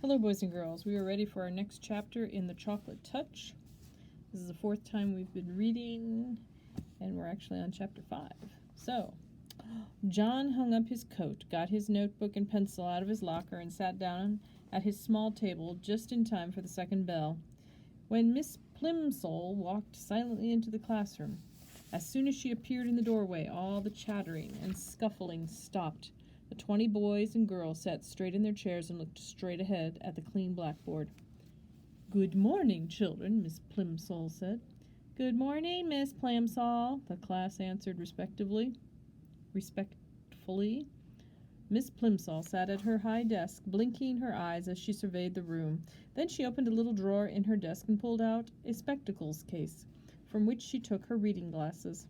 Hello, boys and girls. We are ready for our next chapter in The Chocolate Touch. This is the fourth time we've been reading, and we're actually on chapter 5. So, John hung up his coat, got his notebook and pencil out of his locker, and sat down at his small table just in time for the second bell. When Miss Plimsoll walked silently into the classroom, as soon as she appeared in the doorway, all the chattering and scuffling stopped. The 20 boys and girls sat straight in their chairs and looked straight ahead at the clean blackboard. "Good morning, children," Miss Plimsoll said. "Good morning, Miss Plimsoll," the class answered respectfully. Miss Plimsoll sat at her high desk, blinking her eyes as she surveyed the room. Then she opened a little drawer in her desk and pulled out a spectacles case, from which she took her reading glasses.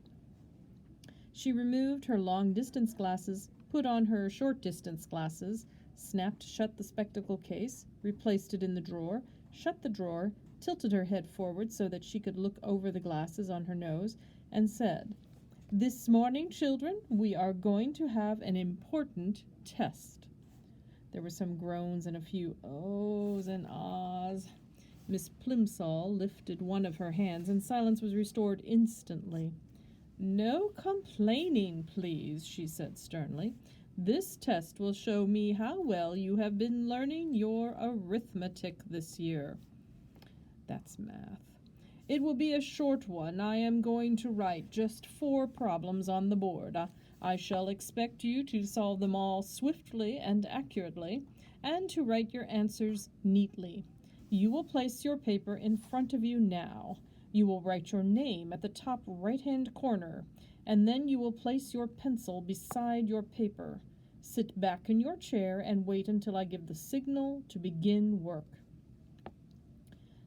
She removed her long-distance glasses, put on her short-distance glasses, snapped shut the spectacle case, replaced it in the drawer, shut the drawer, tilted her head forward so that she could look over the glasses on her nose, and said, "This morning, children, we are going to have an important test." There were some groans and a few ohs and ahs. Miss Plimsoll lifted one of her hands, and silence was restored instantly. "No complaining, please," she said sternly. "This test will show me how well you have been learning your arithmetic this year." That's math. "It will be a short one. I am going to write just 4 problems on the board. I shall expect you to solve them all swiftly and accurately, and to write your answers neatly. You will place your paper in front of you now. You will write your name at the top right-hand corner, and then you will place your pencil beside your paper. Sit back in your chair and wait until I give the signal to begin work."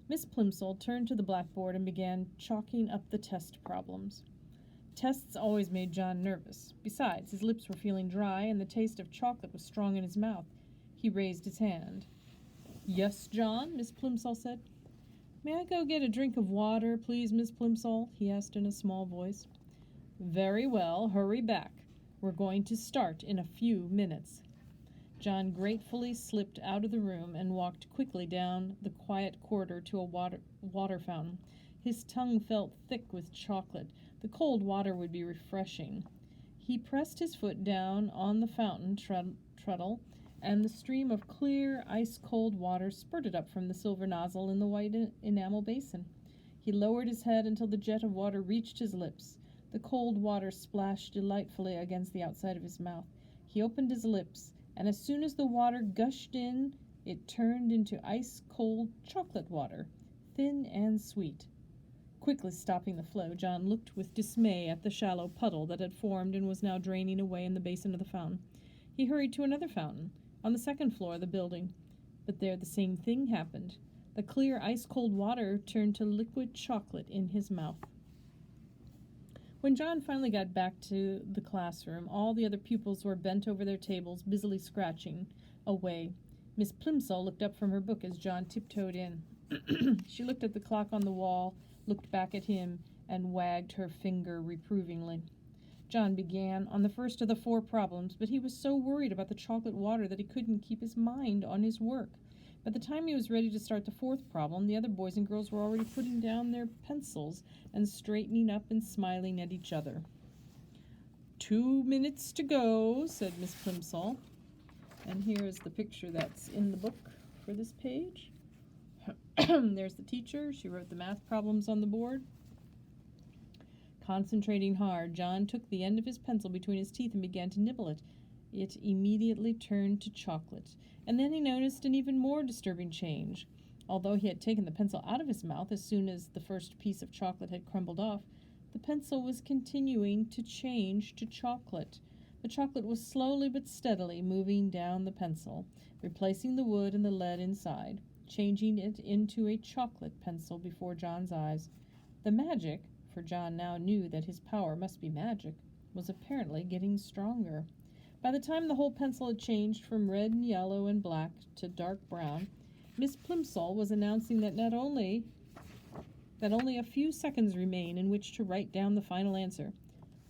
Miss Plimsoll turned to the blackboard and began chalking up the test problems. Tests always made John nervous. Besides, his lips were feeling dry, and the taste of chocolate was strong in his mouth. He raised his hand. "Yes, John?" Miss Plimsoll said. "May I go get a drink of water, please, Miss Plimsoll?" he asked in a small voice. "Very well, hurry back. We're going to start in a few minutes." John gratefully slipped out of the room and walked quickly down the quiet corridor to a water fountain. His tongue felt thick with chocolate. The cold water would be refreshing. He pressed his foot down on the fountain treadle, and the stream of clear, ice-cold water spurted up from the silver nozzle in the white enamel basin. He lowered his head until the jet of water reached his lips. The cold water splashed delightfully against the outside of his mouth. He opened his lips, and as soon as the water gushed in, it turned into ice-cold chocolate water, thin and sweet. Quickly stopping the flow, John looked with dismay at the shallow puddle that had formed and was now draining away in the basin of the fountain. He hurried to another fountain, on the second floor of the building, but there the same thing happened. The clear, ice-cold water turned to liquid chocolate in his mouth. When John finally got back to the classroom, all the other pupils were bent over their tables, busily scratching away. Miss Plimsoll looked up from her book as John tiptoed in. She looked at the clock on the wall, looked back at him, and wagged her finger reprovingly. John began on the first of the 4 problems, but he was so worried about the chocolate water that he couldn't keep his mind on his work. By the time he was ready to start the 4th problem, the other boys and girls were already putting down their pencils and straightening up and smiling at each other. 2 minutes to go," said Miss Plimsoll. And here's the picture that's in the book for this page. There's the teacher. She wrote the math problems on the board. Concentrating hard, John took the end of his pencil between his teeth and began to nibble it. It immediately turned to chocolate, and then he noticed an even more disturbing change. Although he had taken the pencil out of his mouth as soon as the first piece of chocolate had crumbled off, the pencil was continuing to change to chocolate. The chocolate was slowly but steadily moving down the pencil, replacing the wood and the lead inside, changing it into a chocolate pencil before John's eyes. The magic, for John now knew that his power must be magic, was apparently getting stronger. By the time the whole pencil had changed from red and yellow and black to dark brown, Miss Plimsoll was announcing that only a few seconds remain in which to write down the final answer.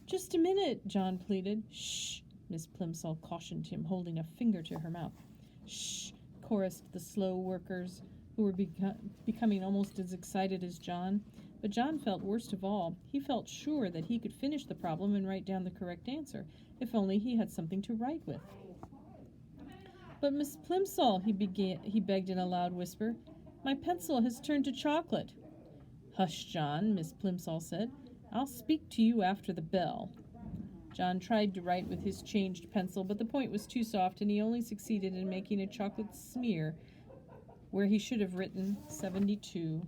"Just a minute," John pleaded. "Shh," Miss Plimsoll cautioned him, holding a finger to her mouth. "Shh, chorused the slow workers, who were becoming almost as excited as John. But John felt worst of all. He felt sure that he could finish the problem and write down the correct answer, if only he had something to write with. "But Miss Plimsoll," he begged in a loud whisper, "my pencil has turned to chocolate." "Hush, John," Miss Plimsoll said. "I'll speak to you after the bell." John tried to write with his changed pencil, but the point was too soft, and he only succeeded in making a chocolate smear where he should have written 72.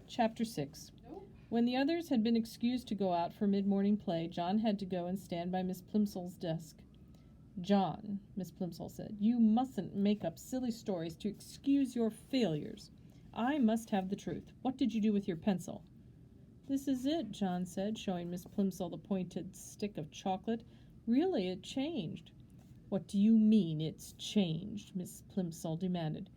Chapter 6. When the others had been excused to go out for mid-morning play, John had to go and stand by Miss Plimsoll's desk. "John," Miss Plimsoll said, "you mustn't make up silly stories to excuse your failures. I must have the truth. What did you do with your pencil?" "This is it," John said, showing Miss Plimsoll the pointed stick of chocolate. "Really, it changed." "What do you mean, it's changed?" Miss Plimsoll demanded.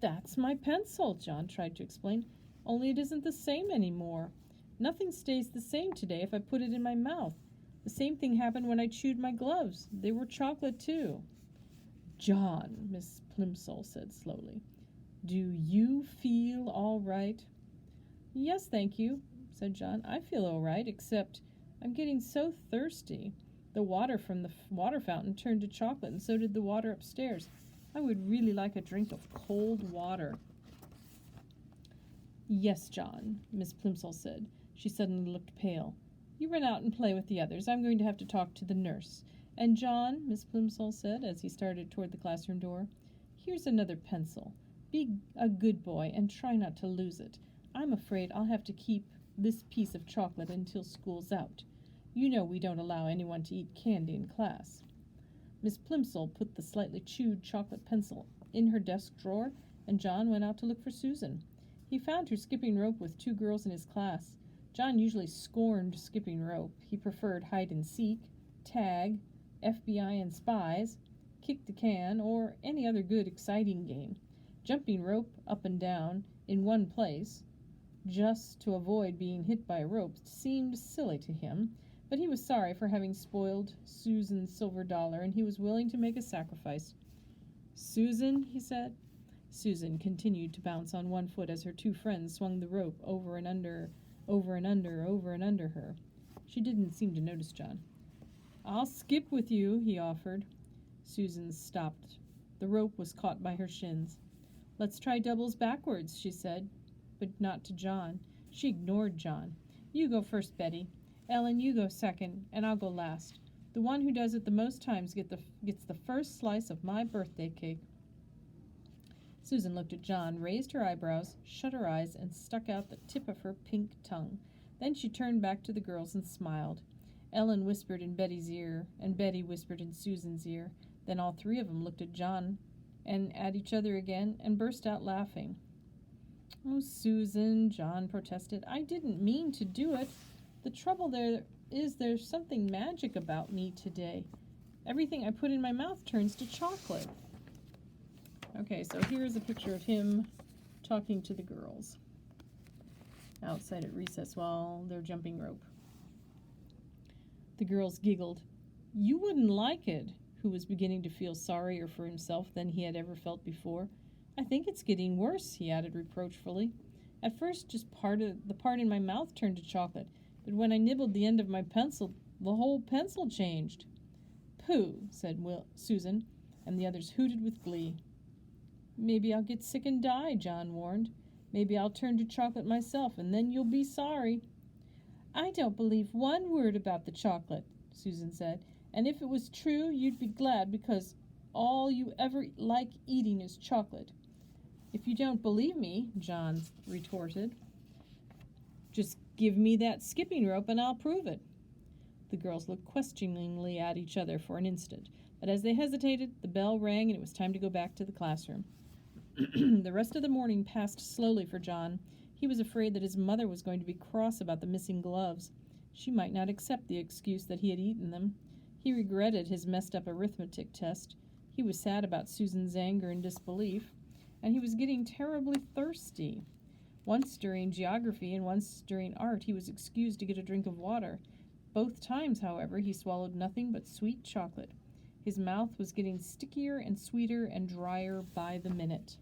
"That's my pencil," John tried to explain, "only it isn't the same anymore. Nothing stays the same today if I put it in my mouth. The same thing happened when I chewed my gloves. They were chocolate, too." "John," Miss Plimsoll said slowly, "do you feel all right?" "Yes, thank you," said John. "I feel all right, except I'm getting so thirsty. The water from the water fountain turned to chocolate, and so did the water upstairs. I would really like a drink of cold water." "Yes, John," Miss Plimsoll said. She suddenly looked pale. "You run out and play with the others. I'm going to have to talk to the nurse. And John," Miss Plimsoll said, as he started toward the classroom door, "here's another pencil. Be a good boy and try not to lose it. I'm afraid I'll have to keep this piece of chocolate until school's out. You know we don't allow anyone to eat candy in class." Miss Plimsoll put the slightly chewed chocolate pencil in her desk drawer, and John went out to look for Susan. He found her skipping rope with 2 girls in his class. John usually scorned skipping rope. He preferred hide-and-seek, tag, FBI and spies, kick the can, or any other good, exciting game. Jumping rope up and down in one place, just to avoid being hit by a rope, seemed silly to him, but he was sorry for having spoiled Susan's silver dollar, and he was willing to make a sacrifice. "Susan," he said. Susan continued to bounce on one foot as her 2 friends swung the rope over and under, over and under, over and under her. She didn't seem to notice John. "I'll skip with you," he offered. Susan stopped. The rope was caught by her shins. "Let's try doubles backwards," she said, but not to John. She ignored John. "You go first, Betty. Ellen, you go second, and I'll go last. The one who does it the most times gets the first slice of my birthday cake." Susan looked at John, raised her eyebrows, shut her eyes, and stuck out the tip of her pink tongue. Then she turned back to the girls and smiled. Ellen whispered in Betty's ear, and Betty whispered in Susan's ear. Then all 3 of them looked at John and at each other again and burst out laughing. "Oh, Susan," John protested, "I didn't mean to do it. The trouble there's something magic about me today. Everything I put in my mouth turns to chocolate." Okay, so here's a picture of him talking to the girls outside at recess while they're jumping rope. The girls giggled. "You wouldn't like it," who was beginning to feel sorrier for himself than he had ever felt before. "I think it's getting worse," he added reproachfully. "At first, just the part in my mouth turned to chocolate, but when I nibbled the end of my pencil, the whole pencil changed." "Pooh," said Susan, and the others hooted with glee. "Maybe I'll get sick and die," John warned. "Maybe I'll turn to chocolate myself, and then you'll be sorry." "I don't believe one word about the chocolate," Susan said, "and if it was true, you'd be glad because all you ever like eating is chocolate." "If you don't believe me," John retorted, "just give me that skipping rope and I'll prove it." The girls looked questioningly at each other for an instant, but as they hesitated, the bell rang and it was time to go back to the classroom. The rest of the morning passed slowly for John. He was afraid that his mother was going to be cross about the missing gloves. She might not accept the excuse that he had eaten them. He regretted his messed-up arithmetic test. He was sad about Susan's anger and disbelief, and he was getting terribly thirsty. Once during geography and once during art he was excused to get a drink of water. Both times, however, he swallowed nothing but sweet chocolate. His mouth was getting stickier and sweeter and drier by the minute.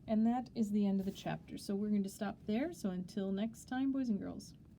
And that is the end of the chapter. So we're going to stop there. So until next time, boys and girls.